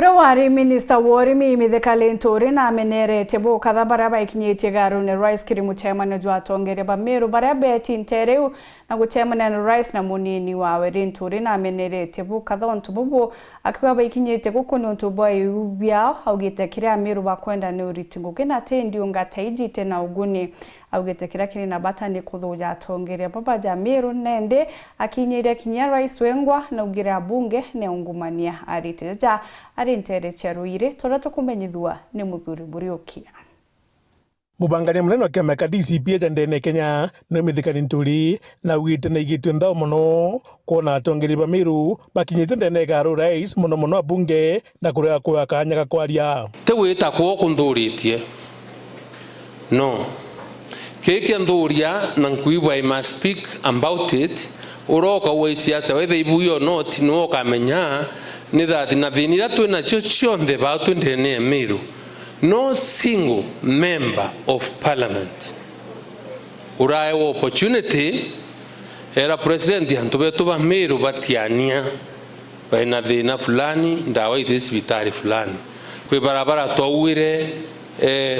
Wari Minister Warimi Mithika Linturi na amenerete bo kadha baraba ikinyetie garu ne Rice kiri Mûcemanio jwa tongere ba Meru baraba etintereu na guchemana ne Rice na munini wawe Linturi na amenerete bo kadha onto bobo akiwa ba ikinyetie gukono onto boy ubia augite kira Meru bakwenda ne uritingo gena tendi ongata ijite na uguni augite kira kiri na batani kuthuja tongere baba ja Meru nende akinyira kinya Rice wengwa na ugira bunge ne ungumania ariteja arintere charuire torato kumenyithua ni muthuri buriokia Mubangania munene wa kiama ka DCP ndene Kenya na Mithika Linturi na wite na igitwe ndao muno kona atongeri ba Meru bakinyite ndene garu Rice muno abunge na kurea kwa kanya gakwaria tewita ko kunthuritie no keke nthuria na nkuibwa I must speak about it uroka we siasa whether ibu or not no kamenya ni that na thinira twina chochonthe ba twendene Meru no single member of parliament urayo opportunity era president yantu betu ba Meru batiania baina thina fulani ndawa ite sibitari fulani kwe barabara twawire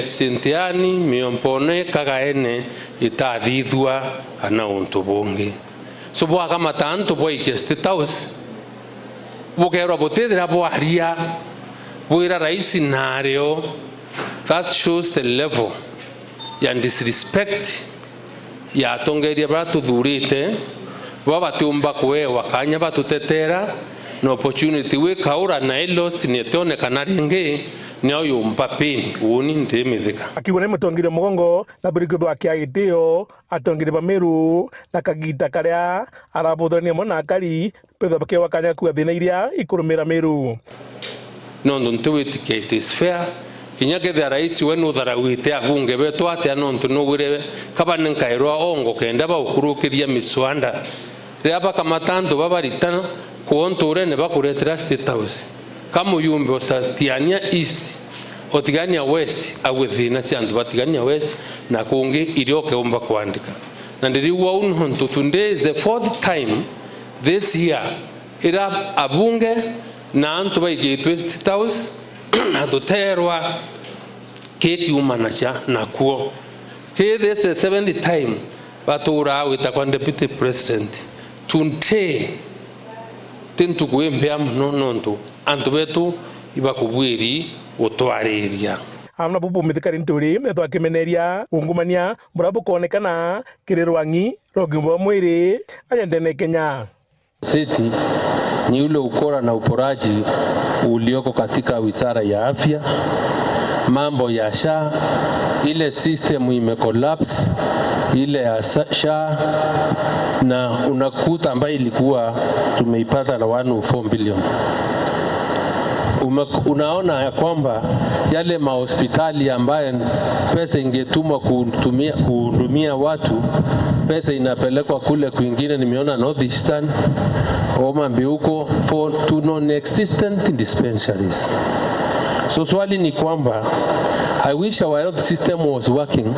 Sintiani miompone kagaene itathithua kana untu bungi so bwa kama tanto bwa Statehouse bukero botethera bwaria bwira rais nario that shows the level ya disrespect ya tongeria bratu thurite baba tumba kwewa kanya batutetera no opportunity we kaura na lost ni tone kanaringe ni oyo mpapini uni ndi Mithika akiwa ne mutongire mugongo na birigithwa kiaitio atongire ba Meru na kagita karia arabuthania mona akari petha bakewa kanya ku thina iria ikurumira Meru no ntwitike it is fair kinya kethe rais wenu tharawite abunge betu ati anontu no wire kabane nkairwa ongo kenda ba ukurukiria miswanda riaba kama tanto babaritana kuonture ne bakuretera Statehouse kama uyumbe osatiania east otigania west awethina siandu batigania west na kungi irioke umba kuandika na ndiriwa unhonto today is the fourth time this year ira abunge na antu baigitwe Statehouse atuterwa keki umanacha na kuo this is the seventh time batura wita kwa deputy president tunte tentu kuembea mnononto antu betu ibakubwiri utwariria amna bubu Mithika Linturi metwa Kûmeneria ungumania murabu kuonekana kirirwangi rogimbo mwiri ajendene Kenya City ni ule ukora na uporaji ulioko katika wizara ya afya mambo ya SHA ile system imecollapse ile ya SHA na unakuta ambayo ilikuwa tumeipata na 1.4 billion unaona ya kwamba yale mahospitali ambayo pesa ingetumwa kuhudumia watu pesa inapelekwa kule kwingine nimeona North Eastern Omambi huko to non-existent dispensaries so swali ni kwamba I wish our health system was working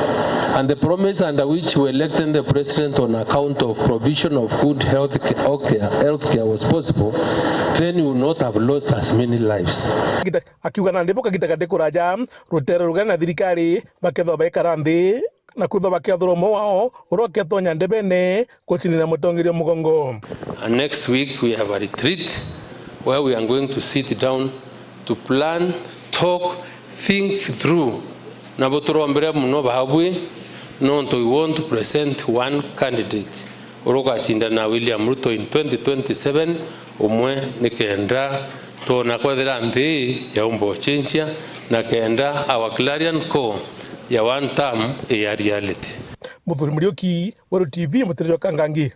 and the promise under which we elected the president on account of provision of good healthcare was possible, then we would not have lost as many lives. Akiuga na ndipo kagitagate kuraja rutero rugana na thirikari baketho baikara nthi na kutho bakethromo wao uroketo nyandebene kutinina mutongirio mugongo. Next week we have a retreat where we are going to sit down to plan, talk, think through na botorombere muno bahabwe nonto we want to present one candidate uroka chinda na William Ruto in 2027 umwe nikenda tona kwethera nthi ya umbo chenchia na kenda our clarion call ya one term ya reality muthuri murioki Weru TV mutiryo kangangi